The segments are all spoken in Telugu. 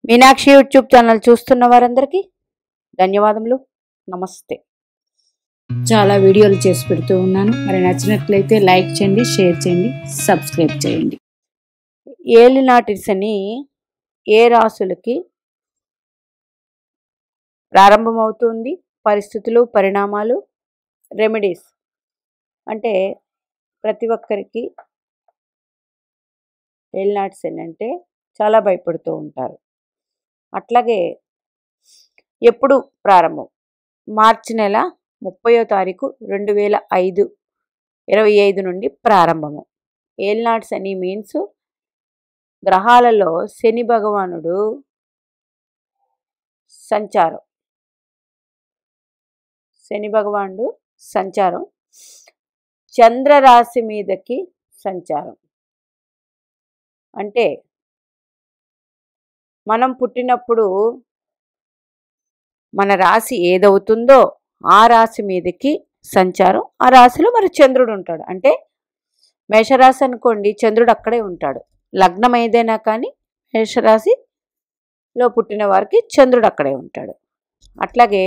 మీనాక్షి యూట్యూబ్ ఛానల్ చూస్తున్న వారందరికీ ధన్యవాదములు. నమస్తే. చాలా వీడియోలు చేసి పెడుతూ ఉన్నాను. మరి నచ్చినట్లయితే లైక్ చేయండి, షేర్ చేయండి, సబ్స్క్రైబ్ చేయండి. ఏలినాటి శని ఏ రాశులకి ప్రారంభమవుతుంది? పరిస్థితులు, పరిణామాలు, రెమెడీస్ అంటే ప్రతి ఒక్కరికి ఏలినాటి శని అంటే చాలా భయపడుతూ ఉంటారు. అట్లాగే ఎప్పుడు ప్రారంభం? మార్చి నెల 30వ తారీఖు 2025 నుండి ప్రారంభము. ఏలినాటి శని మీన్స్ గ్రహాలలో శని భగవానుడు సంచారం. శని భగవానుడు సంచారం చంద్రరాశి మీదకి సంచారం. అంటే మనం పుట్టినప్పుడు మన రాశి ఏదవుతుందో ఆ రాశి మీదకి సంచారం. ఆ రాశిలో మరి చంద్రుడు ఉంటాడు. అంటే మేషరాశి అనుకోండి, చంద్రుడు అక్కడే ఉంటాడు. లగ్నం ఏదైనా కానీ మేషరాశిలో పుట్టిన వారికి చంద్రుడు అక్కడే ఉంటాడు. అట్లాగే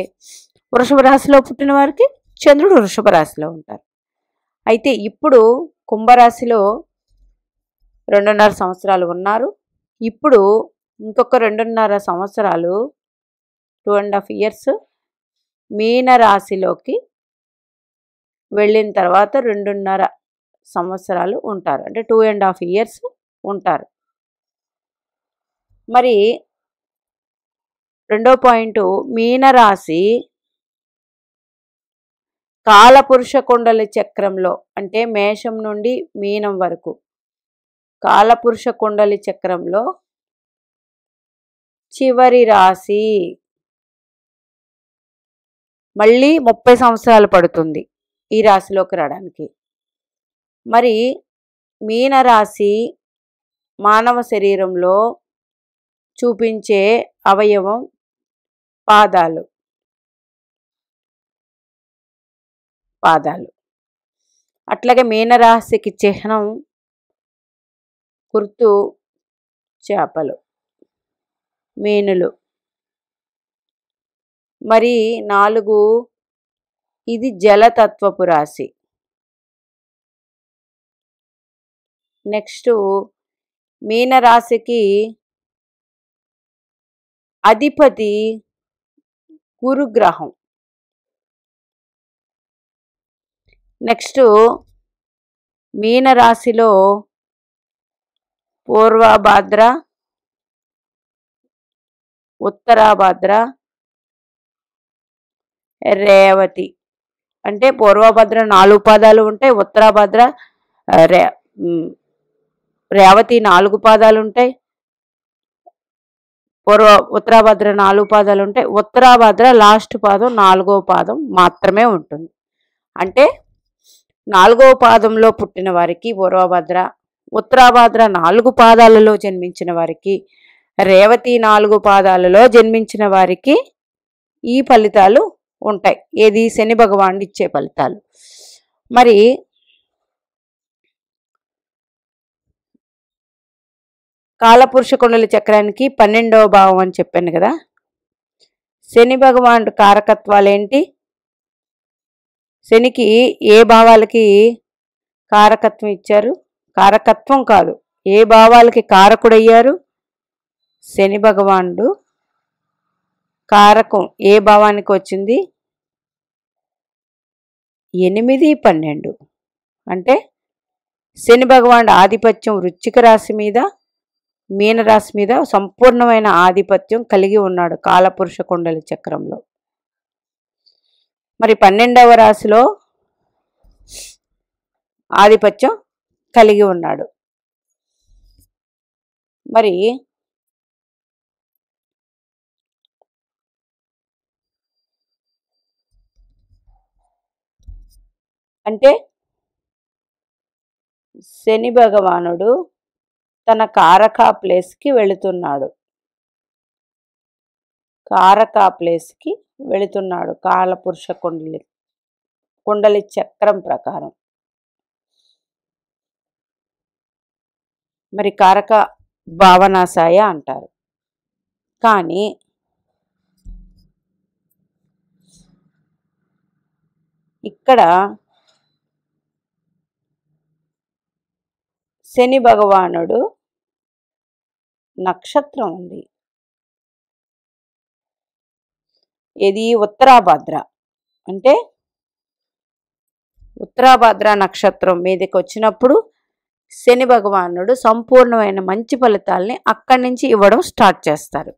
వృషభ రాశిలో పుట్టిన వారికి చంద్రుడు వృషభ రాశిలో ఉంటారు. అయితే ఇప్పుడు కుంభరాశిలో 2.5 సంవత్సరాలు ఉన్నారు. ఇప్పుడు ఇంకొక 2.5 సంవత్సరాలు 2.5 years మీనరాశిలోకి వెళ్ళిన తర్వాత 2.5 సంవత్సరాలు ఉంటారు. అంటే 2.5 years ఉంటారు. మరి రెండో పాయింట్, మీనరాశి కాలపురుష కుండలి చక్రంలో, అంటే మేషం నుండి మీనం వరకు కాలపురుష కుండలి చక్రంలో చివరి రాశి. మళ్ళీ 30 సంవత్సరాలు పడుతుంది ఈ రాశిలోకి రావడానికి. మరి మీనరాశి మానవ శరీరంలో చూపించే అవయవం పాదాలు. అట్లాగే మీనరాశికి చిహ్నం గుర్తు చేపలు, మీనులు. మరి 4 ఇది జలతత్వపు రాశి. నెక్స్ట్ మీనరాశికి అధిపతి గురుగ్రహం. నెక్స్ట్ మీనరాశిలో పూర్వభాద్ర, ఉత్తరాభాద్ర, రేవతి. అంటే పూర్వభద్ర 4 పాదాలు ఉంటాయి, ఉత్తరాభద్ర రేవతి 4 పాదాలు ఉంటాయి, ఉత్తరాభద్ర 4 పాదాలు ఉంటాయి. ఉత్తరాభద్ర లాస్ట్ పాదం 4వ పాదం మాత్రమే ఉంటుంది. అంటే 4వ పాదంలో పుట్టిన వారికి పూర్వభద్ర, ఉత్తరాభద్ర 4 పాదాలలో జన్మించిన వారికి, రేవతి 4 పాదాలలో జన్మించిన వారికి ఈ ఫలితాలు ఉంటాయి. ఏది? శని భగవానుడు ఇచ్చే ఫలితాలు. మరి కాలపురుష కుండలి చక్రానికి 12వ భావం అని చెప్పాను కదా. శని భగవానుడు కారకత్వాలు ఏంటి? శనికి ఏ భావాలకి కారకత్వం ఇచ్చారు? కారకత్వం కాదు, ఏ భావాలకి కారకుడయ్యారు? శని భగవానుడు కారకం ఏ భావానికి వచ్చింది? 8, 12. అంటే శని భగవానుడు ఆధిపత్యం వృశ్చిక రాశి మీద, మీనరాశి మీద సంపూర్ణమైన ఆధిపత్యం కలిగి ఉన్నాడు కాలపురుష కుండలి చక్రంలో. మరి 12వ రాశిలో ఆధిపత్యం కలిగి ఉన్నాడు. మరి అంటే శని భగవానుడు తన కారక ప్లేస్కి వెళుతున్నాడు. కాలపురుష కుండలి చక్రం ప్రకారం. మరి కారక భావనాశాయ అంటారు. కానీ ఇక్కడ శని భగవానుడు నక్షత్రం ఉంది. ఇది ఉత్తరాభాద్ర. అంటే ఉత్తరాభాద్ర నక్షత్రం మీదకి వచ్చినప్పుడు శని భగవానుడు సంపూర్ణమైన మంచి ఫలితాలని అక్కడి నుంచి ఇవ్వడం స్టార్ట్ చేస్తారు.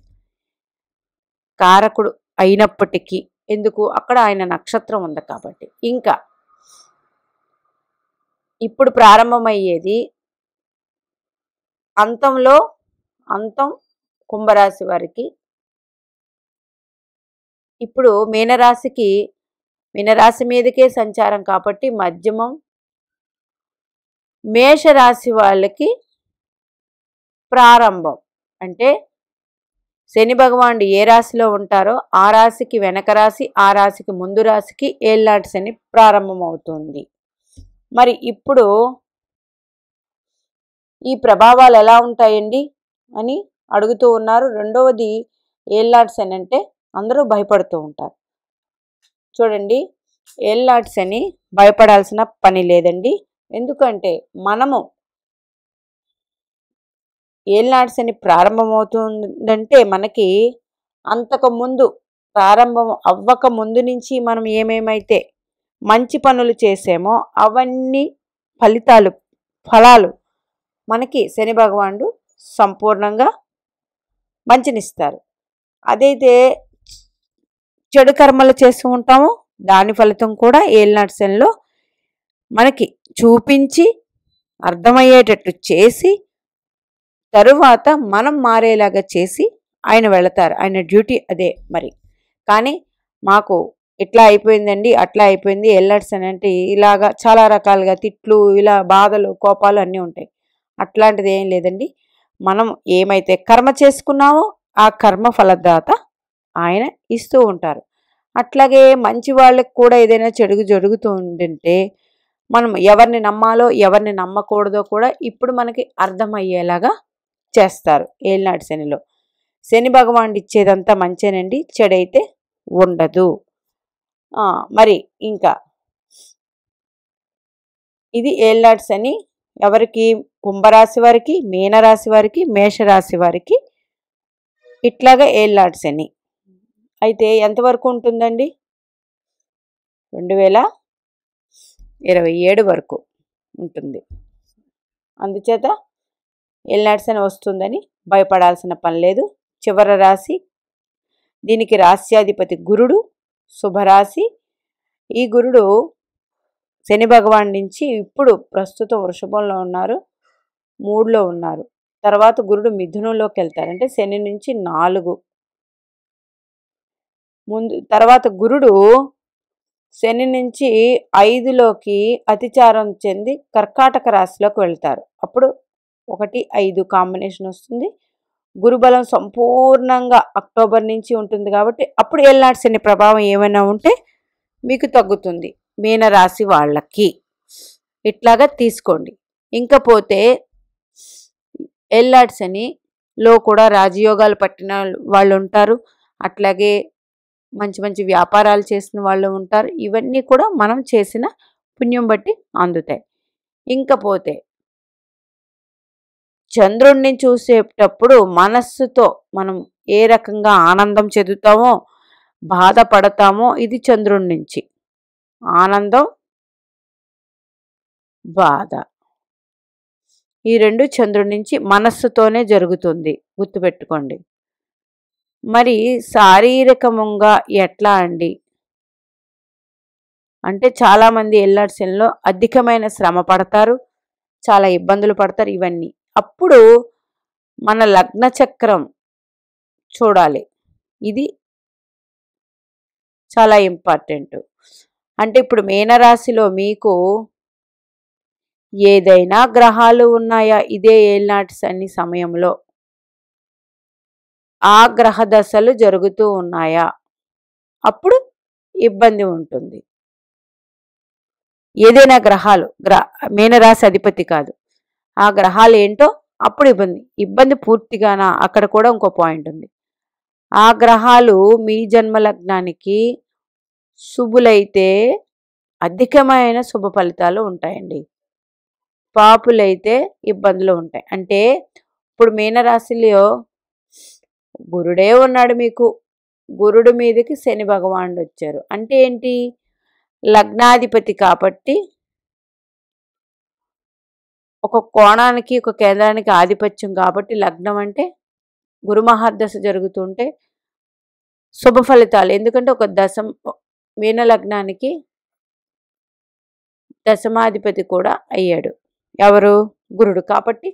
కారకుడు అయినప్పటికీ, ఎందుకు అక్కడ ఆయన నక్షత్రం ఉంది కాబట్టి. ఇంకా ఇప్పుడు ప్రారంభమయ్యేది అంతం కుంభరాశి వారికి. ఇప్పుడు మీనరాశి మీదకే సంచారం కాబట్టి మధ్యమం. మేషరాశి వాళ్ళకి ప్రారంభం. అంటే శని భగవానుడు ఏ రాశిలో ఉంటారో ఆ రాశికి వెనక రాశి, ఆ రాశికి ముందు రాశికి ఏళ్ళనాటి శని ప్రారంభమవుతుంది. మరి ఇప్పుడు ఈ ప్రభావాలు ఎలా ఉంటాయండి అని అడుగుతూ ఉన్నారు. రెండవది ఏళ్ళనాటి శని అంటే అందరూ భయపడుతూ ఉంటారు. చూడండి, ఏళ్ళనాటి శని భయపడాల్సిన పని లేదండి. ఎందుకంటే మనము ఏళ్ళనాటి శని ప్రారంభమవుతుందంటే మనకి అంతకుముందు ప్రారంభం అవ్వక ముందు నుంచి మనం ఏమేమైతే మంచి పనులు చేసామో అవన్నీ ఫలాలు మనకి శని భగవానుడు సంపూర్ణంగా మంచినిస్తారు. అదైతే చెడు కర్మలు చేస్తూ ఉంటామో దాని ఫలితం కూడా ఏళ్ళనాటి శనిలో మనకి చూపించి అర్థమయ్యేటట్టు చేసి తరువాత మనం మారేలాగా చేసి ఆయన వెళతారు. ఆయన డ్యూటీ అదే. మరి కానీ మాకు ఇట్లా అయిపోయిందండి, అట్లా అయిపోయింది, ఏళ్ళనాటి శని అంటే ఇలాగా చాలా రకాలుగా తిట్లు, ఇలా బాధలు, కోపాలు అన్నీ ఉంటాయి. అట్లాంటిది ఏం లేదండి. మనం ఏమైతే కర్మ చేసుకున్నామో ఆ కర్మ ఫలదాత ఆయన ఇస్తూ ఉంటారు. అట్లాగే మంచి వాళ్ళకి కూడా ఏదైనా చెడు జరుగుతూ ఉంటుంటే మనం ఎవరిని నమ్మాలో ఎవరిని నమ్మకూడదో కూడా ఇప్పుడు మనకి అర్థమయ్యేలాగా చేస్తారు. ఏళ్ళనాటి శనిలో శని భగవానుడు ఇచ్చేదంతా మంచేనండి, చెడైతే ఉండదు. మరి ఇంకా ఇది ఏళ్ళనాటి శని ఎవరికి? కుంభరాశి వారికి, మీనరాశి వారికి, మేషరాశి వారికి ఇట్లాగా ఏళ్ళనాటి శని. అయితే ఎంతవరకు ఉంటుందండి? 2027 వరకు ఉంటుంది. అందుచేత ఏళ్ళనాటి శని వస్తుందని భయపడాల్సిన పని లేదు. చివరి రాశి, దీనికి రాశ్యాధిపతి గురుడు, శుభరాశి. ఈ గురుడు శని భగవాన్ నుంచి ఇప్పుడు ప్రస్తుతం వృషభంలో ఉన్నారు, 3లో ఉన్నారు. తర్వాత గురుడు మిథునంలోకి వెళ్తారు. అంటే శని నుంచి 4 ముందు. తర్వాత గురుడు శని నుంచి 5లోకి అతిచారం చెంది కర్కాటక రాశిలోకి వెళ్తారు. అప్పుడు 1-5 కాంబినేషన్ వస్తుంది. గురుబలం సంపూర్ణంగా అక్టోబర్ నుంచి ఉంటుంది కాబట్టి అప్పుడు ఏళ్ళనాటి శని ప్రభావం ఏమైనా ఉంటే మీకు తగ్గుతుంది మీనరాశి వాళ్ళకి. ఇట్లాగా తీసుకోండి. ఇంకపోతే ఏళ్ళనాటి శనిలో కూడా రాజయోగాలు పట్టిన వాళ్ళు ఉంటారు. అట్లాగే మంచి మంచి వ్యాపారాలు చేసిన వాళ్ళు ఉంటారు. ఇవన్నీ కూడా మనం చేసిన పుణ్యం బట్టి అందుతాయి. ఇంకపోతే చంద్రుణ్ణి చూసేటప్పుడు మనస్సుతో మనం ఏ రకంగా ఆనందం చెందుతామో, బాధపడతామో ఇది చంద్రుడి నుంచి. ఆనందం, బాధ ఈ రెండు చంద్రుడి నుంచి మనస్సుతోనే జరుగుతుంది, గుర్తుపెట్టుకోండి. మరి శారీరకంగా ఎట్లా అండి అంటే చాలామంది ఏళ్ళనాటి శనిలో అధికమైన శ్రమ పడతారు, చాలా ఇబ్బందులు పడతారు. ఇవన్నీ అప్పుడు మన లగ్న చక్రం చూడాలి. ఇది చాలా ఇంపార్టెంట్. అంటే ఇప్పుడు మీనరాశిలో మీకు ఏదైనా గ్రహాలు ఉన్నాయా ఇదే ఏళ్ళనాటి శని సమయంలో? ఆ గ్రహ దశలు జరుగుతూ ఉన్నాయా? అప్పుడు ఇబ్బంది ఉంటుంది. ఏదైనా గ్రహాలు మీనరాశి అధిపతి కాదు, ఆ గ్రహాలు ఏంటో అప్పుడు ఇబ్బంది పూర్తిగానా? అక్కడ కూడా ఇంకో పాయింట్ ఉంది. ఆ గ్రహాలు మీ జన్మ లగ్నానికి శుభులైతే అధికమైన శుభ ఫలితాలు ఉంటాయండి. పాపులైతే ఇబ్బందులు ఉంటాయి. అంటే ఇప్పుడు మీనరాశిలో గురుడే ఉన్నాడు మీకు. గురుడు మీదకి శని భగవానుడు వచ్చారు. అంటే ఏంటి? లగ్నాధిపతి కాబట్టి ఒక కోణానికి ఒక కేంద్రానికి ఆధిపత్యం కాబట్టి లగ్నం అంటే గురు మహర్దశ జరుగుతుంటే శుభ ఫలితాలు. ఎందుకంటే ఒక మీన లగ్నానికి దశమాధిపతి కూడా అయ్యాడు. ఎవరు? గురుడు. కాబట్టి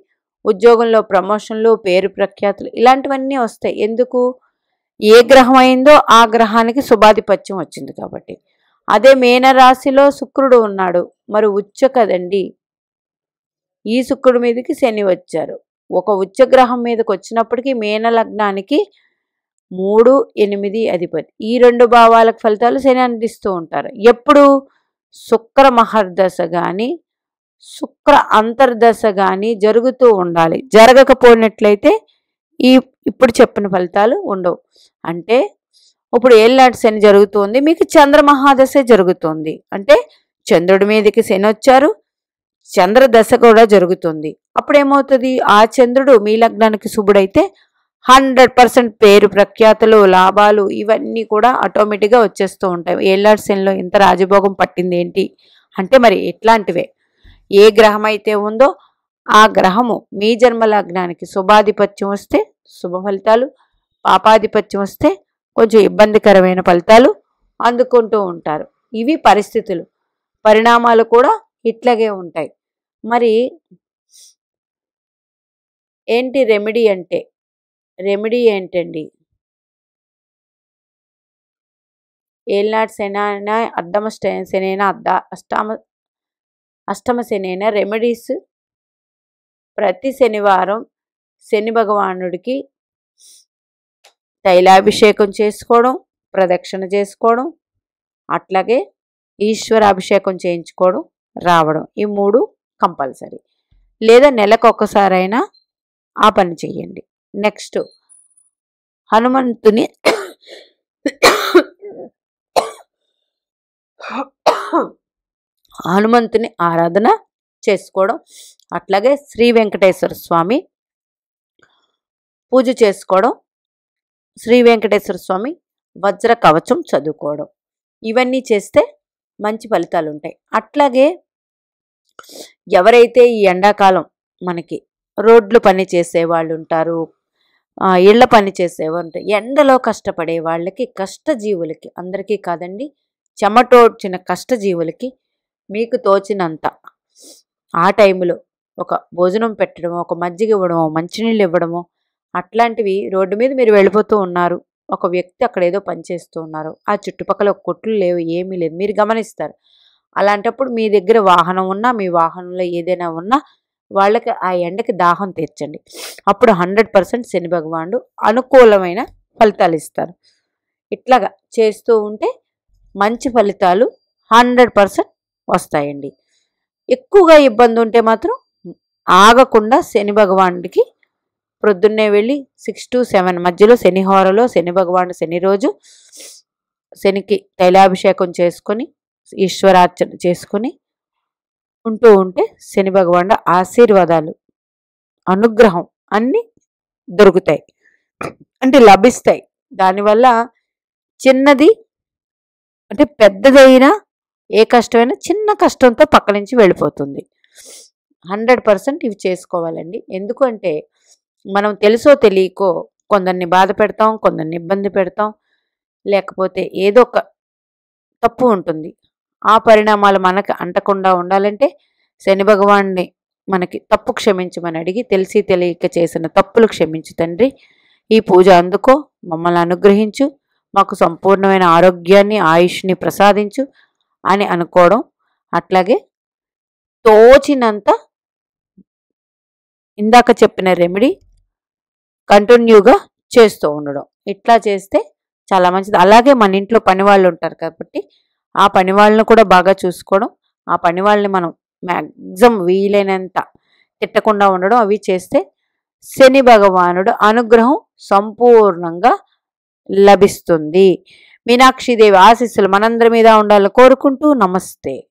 ఉద్యోగంలో ప్రమోషన్లు, పేరు ప్రఖ్యాతులు ఇలాంటివన్నీ వస్తాయి. ఎందుకు? ఏ గ్రహం అయిందో ఆ గ్రహానికి శుభాధిపత్యం వచ్చింది కాబట్టి. అదే మీనరాశిలో శుక్రుడు ఉన్నాడు, మరి ఉచ్చ కదండి. ఈ శుక్రుడి మీదకి శని వచ్చారు. ఒక ఉచ్చగ్రహం మీదకి వచ్చినప్పటికీ మీన లగ్నానికి 3, 8 అధిపతి. ఈ 2 భావాలకు ఫలితాలు శని అందిస్తూ ఉంటారు. ఎప్పుడు? శుక్ర మహర్దశ కానీ శుక్ర అంతర్దశ కానీ జరుగుతూ ఉండాలి. జరగకపోయినట్లయితే ఇప్పుడు చెప్పిన ఫలితాలు ఉండవు. అంటే ఇప్పుడు ఏళ్ళనాటి శని జరుగుతుంది, మీకు చంద్ర మహాదశ జరుగుతుంది. అంటే చంద్రుడి మీదకి శని వచ్చారు, చంద్రదశ కూడా జరుగుతుంది. అప్పుడేమవుతుంది? ఆ చంద్రుడు మీ లగ్నానికి శుభుడైతే 100% పేరు ప్రఖ్యాతులు, లాభాలు ఇవన్నీ కూడా ఆటోమేటిక్గా వచ్చేస్తూ ఉంటాయి. ఏళ్ళనాటి శనిలో ఇంత రాజభోగం పట్టింది ఏంటి అంటే మరి ఇట్లాంటివే. ఏ గ్రహం అయితే ఉందో ఆ గ్రహము మీ జన్మ లగ్నానికి శుభాధిపత్యం వస్తే శుభ ఫలితాలు, పాపాధిపత్యం వస్తే కొంచెం ఇబ్బందికరమైన ఫలితాలు అందుకుంటూ ఉంటారు. ఇవి పరిస్థితులు. పరిణామాలు కూడా ఇట్లాగే ఉంటాయి. మరి ఏంటి రెమెడీ అంటే? రెమెడీ ఏంటండి? ఏళ్ళనాటి శని అయినా, అర్ధమ శని అయినా, అష్టమ శని అయినా రెమెడీస్ ప్రతి శనివారం శని భగవానుడికి తైలాభిషేకం చేసుకోవడం, ప్రదక్షిణ చేసుకోవడం, అట్లాగే ఈశ్వరాభిషేకం చేయించుకోవడం, రావడం, ఈ 3 కంపల్సరీ. లేదా నెలకు ఒక్కసారైనా ఆ పని చేయండి. నెక్స్ట్ హనుమంతుని ఆరాధన చేసుకోవడం, అట్లాగే శ్రీ వెంకటేశ్వర స్వామి పూజ చేసుకోవడం, శ్రీ వెంకటేశ్వర స్వామి వజ్ర కవచం చదువుకోవడం, ఇవన్నీ చేస్తే మంచి ఫలితాలు ఉంటాయి. అట్లాగే ఎవరైతే ఈ ఎండాకాలం మనకి రోడ్లు పని చేసేవాళ్ళు ఉంటారు, ఇళ్ల పని చేసేవాళ్ళు ఉంటారు, ఎండలో కష్టపడే వాళ్ళకి, కష్టజీవులకి, అందరికీ కాదండి, చెమటోడ్చిన కష్టజీవులకి మీకు తోచినంత ఆ టైంలో ఒక భోజనం పెట్టడమో, ఒక మజ్జిగ ఇవ్వడమో, మంచినీళ్ళు ఇవ్వడమో, అట్లాంటివి. రోడ్డు మీద మీరు వెళ్ళిపోతూ ఉన్నారు, ఒక వ్యక్తి అక్కడ ఏదో పని చేస్తూ ఉన్నారు, ఆ చుట్టుపక్కల కొట్లు లేవు, ఏమీ లేదు, మీరు గమనిస్తారు. అలాంటప్పుడు మీ దగ్గర వాహనం ఉన్నా, మీ వాహనంలో ఏదైనా ఉన్నా వాళ్ళకి ఆ ఎండకి దాహం తీర్చండి. అప్పుడు 100% శని భగవానుడు అనుకూలమైన ఫలితాలు ఇస్తారు. ఇట్లాగా చేస్తూ ఉంటే మంచి ఫలితాలు 100% వస్తాయండి. ఎక్కువగా ఇబ్బంది ఉంటే మాత్రం ఆగకుండా శని భగవానుడికి ప్రొద్దున్నే వెళ్ళి 6 to 7 మధ్యలో శనిహోరలో శని భగవానుడు శని రోజు శనికి తైలాభిషేకం చేసుకొని ఈశ్వరార్చన చేసుకొని ఉంటూ ఉంటే శని భగవానుడు ఆశీర్వాదాలు, అనుగ్రహం అన్నీ దొరుకుతాయి, అంటే లభిస్తాయి. దానివల్ల చిన్నది అంటే పెద్దదైనా ఏ కష్టమైనా చిన్న కష్టంతో పక్క నుంచి వెళ్ళిపోతుంది. 100% ఇవి చేసుకోవాలండి. ఎందుకంటే మనం తెలుసో తెలియకో కొందరిని బాధ పెడతాం, కొందరిని ఇబ్బంది పెడతాం, లేకపోతే ఏదో ఒక తప్పు ఉంటుంది. ఆ పరిణామాలు మనకు అంటకుండా ఉండాలంటే శని భగవాన్ని మనకి తప్పు క్షమించమని అడిగి, తెలిసి తెలియక చేసిన తప్పులు క్షమించు తండ్రి, ఈ పూజ అందుకో, మమ్మల్ని అనుగ్రహించు, మాకు సంపూర్ణమైన ఆరోగ్యాన్ని, ఆయుష్ని ప్రసాదించు అని అనుకోవడం. అట్లాగే తోచినంత ఇందాక చెప్పిన రెమెడీ కంటిన్యూగా చేస్తూ ఉండడం. ఇట్లా చేస్తే చాలా మంచిది. అలాగే మన ఇంట్లో పని వాళ్ళు ఉంటారు కాబట్టి ఆ పని వాళ్ళని కూడా బాగా చూసుకోవడం, ఆ పని వాళ్ళని మనం మ్యాక్సిమం వీలైనంత తిట్టకుండా ఉండడం, అవి చేస్తే శని భగవానుడు అనుగ్రహం సంపూర్ణంగా లభిస్తుంది. మీనాక్షిదేవి ఆశీస్సులు మనందరి మీద ఉండాలని కోరుకుంటూ నమస్తే.